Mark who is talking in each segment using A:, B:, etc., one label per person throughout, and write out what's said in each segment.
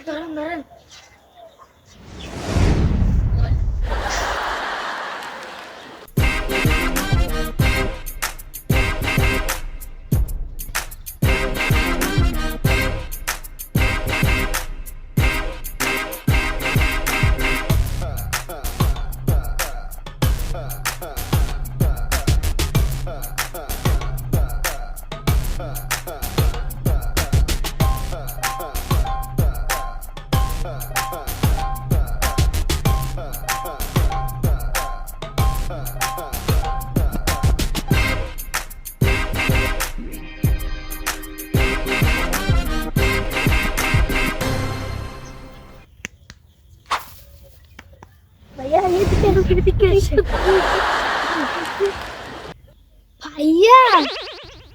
A: ধরেন ধরেন। ভাইয়া এদিকে এসো। ভাইয়া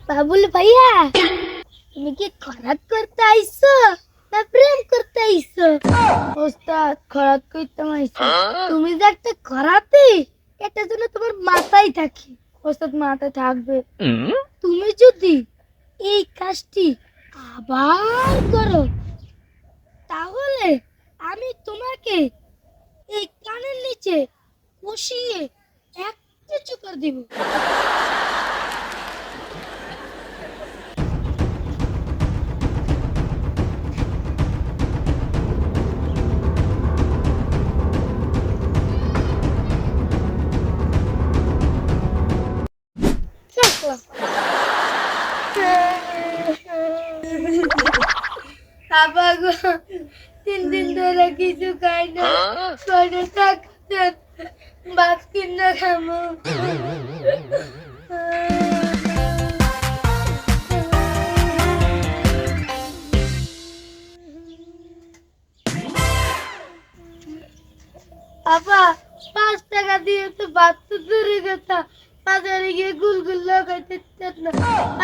A: বাবুল ভাইয়া, তুমি কি খরাত করতে আইছো না প্রেম করতে আইছো? ওস্তাদ খরাত করতে আইছো। তুমি যে একটা খরাতি, এটা জন্য তোমার মাথায় থাকে। ওস্তাদ মাথায় থাকবে, তুমি যদি এই কাজটি আবার করো তাহলে আমি তোমাকে এই কানের নিচে বসিয়ে এক কিছু করে দিব। বাবা গো, 3 দিন ধরে কিছু খাই না, শরীরে থাকতেন ভাত কিনা খামো। আপা 5 টাকা দিয়ে তো ভাত তো দূরে কথা, বাজারে গিয়ে গুলগুল লাগাইতে না,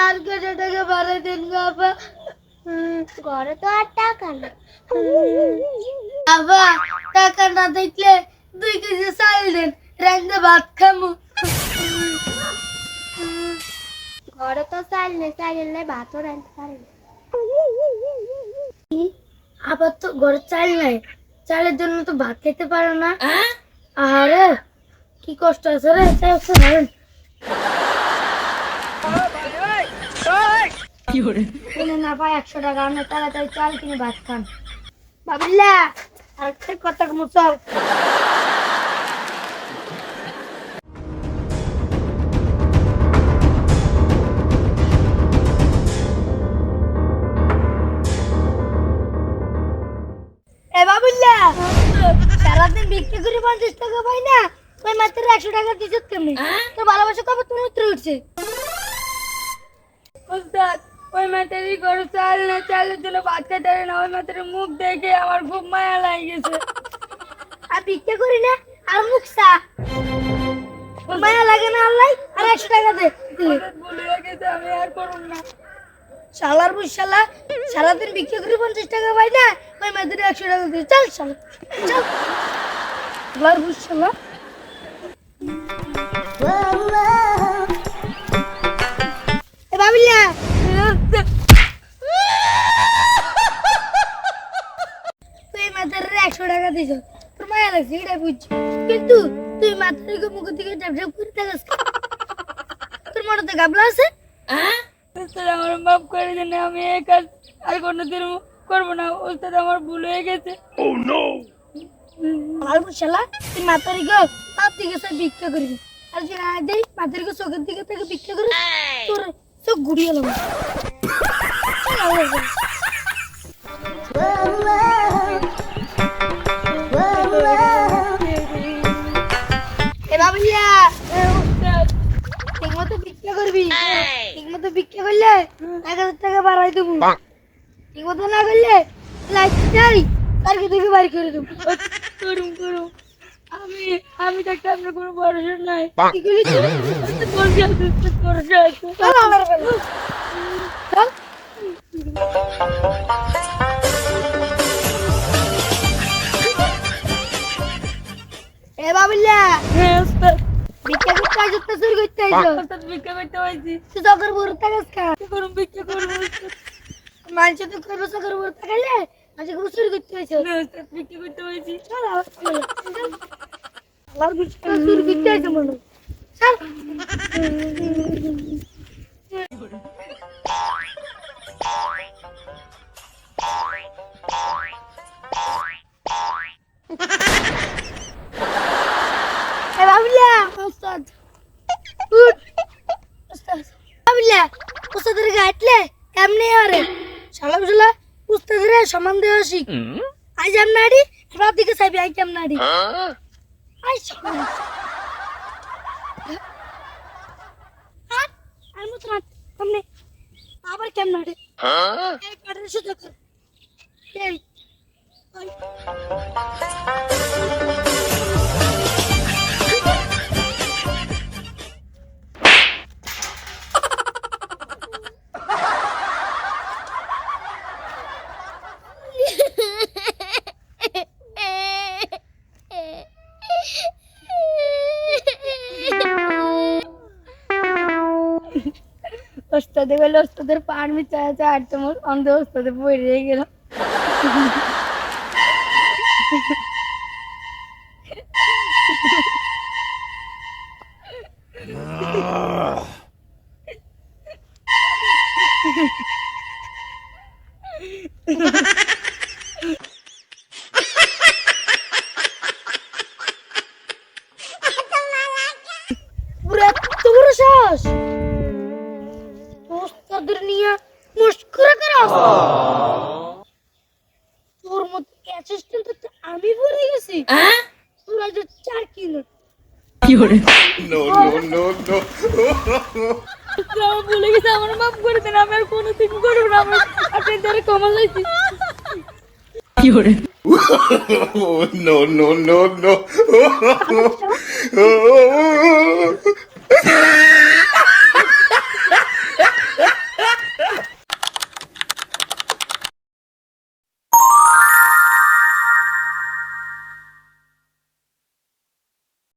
A: আর কত টাকা বাড়াই দেন গো আপা? ঘরে তো আর টাকা না। আপা টাকা না দেখলে 2 কেজি চাল দেন, রান্দে ভাত খামু। ঘরে তো চাল নেই, চাল নেই ভাতও রাঁধতে পারি না। আবার তো ঘরে চাল নাই, চালের জন্য তো ভাত খেতে পারো না। আরে কি কষ্ট আছে রে, ধরেন। না পাই 100 টাকা, আমরা তাড়াতাড়ি চাল কিনে ভাত খান। বাবুল্লা আরেকটা কথা মুসল। এ বাবুল্লা, সারাদিন বিক্রি করে 50 টাকা পাই না, ওই মাত্র 100 টাকা দিচ্ছ কেমনি? তোর ভালোবাসা কবে তুমি উত্তর উঠছে? ওস্তাদ ওই মাত্রই গরু চাল না, চালের জন্য ভাত খেতে পারে না, ওই মাত্র মুখ দেখে আমার খুব মায়া লাগে গেছে। আর ভিক্ষা করি না আর মুখ চা, মায়া লাগে না আল্লাহ? আর 100 টাকা দে। ভুলে গেছে, আমি আর করব না। শালার বুঝ শালা, সারাদিন ভিক্ষা করে 50 টাকা পাই না, ওই মাত্র 100 টাকা দে। চল শালা চল, শালার বুঝ শালা। এ বাবিলা, তুই মাত্র 100 টাকা দিছ, তোর মায়া লাগছে এটা বুঝছি, কিন্তু তুই মাত্র মুখ দিকে ঝাপঝাপ করে থাকাস। তোর মনে গাবলা আছে? ওস্তাদ আমার মাফ করে দেন, আমি এই কাজ আর কোনোদিন করবো না। ওস্তাদ আমার ভুল হয়ে গেছে। Oh no! আলবু শালা, তুই মাতারি গো তার দিকে সব ভিক্ষা করবি, আর যদি না দেই মাতারি গো চোখের দিকে থেকে ভিক্ষা করবি, তোর চোখ ঘুরিয়ে এলাম। এ বাবুলিয়া, ঠিক মতো ভিক্ষা করবি, ঠিক মতো ভিক্ষা করলে 1000 টাকা বাড়াই দেবো, ঠিক মতো না করলে লাইট চাই তারকে দেখে বাড়ি করে দেবো। করুম করুম, আমি থাকতে আপনার কোনো ভরসা নাই। ভরসা আছে। এ বাবুল্লা, ভিক্ষা করতে আসো তো চুরি করতে আইছো? ভিক্ষা করতে আইছি। তুই চকর বড় টাকাস খা, করুম ভিক্ষা করবো। মানুষ তো করবো চকর বড় টাকাইলে আজকে গোসল করতে হয়েছে
B: না ওস্তাদ বিক্রি করতে হয়েছি।
A: চল আমার গোসল করতে হয়েছে মনে চল বাবুলা ওস্তাদ উঠ ওস্তাদ বাবুলা ওস্তাদের গাইটলে কেমনে আরে শালা বুঝলা ওস্তাদের সমান দেওয়া শিখ আজ আমনাড়ি রাত দিকে সাইবি আই কেমনাড়ি আই সমান আর মত রাত কেমনে আবার কেমনাড়ি এই কাটের সুযোগ এই ওস্তাদে গেলে ওস্তাদের পারমি চায় চায় আর তোমার অন্ধ ওস্তাদে বই রয়ে গেল পুরো এত বড় সাহস ওস্তাদের নিয়ে মুশকুরা করা তোর মত অ্যাসিস্ট্যান্ট তো আমি ভুলে গেছি তোরা যে 4 কিলো
B: কি করে
C: No, no, no, no.
B: আমি ভুলে গেছি, আমার মাফ করে দেন, আমি আর কোনোদিন করবো না, আমার আপনার দ্বারা ক্ষমা চাইছি। কি করে
C: Oh, no, no, no, no.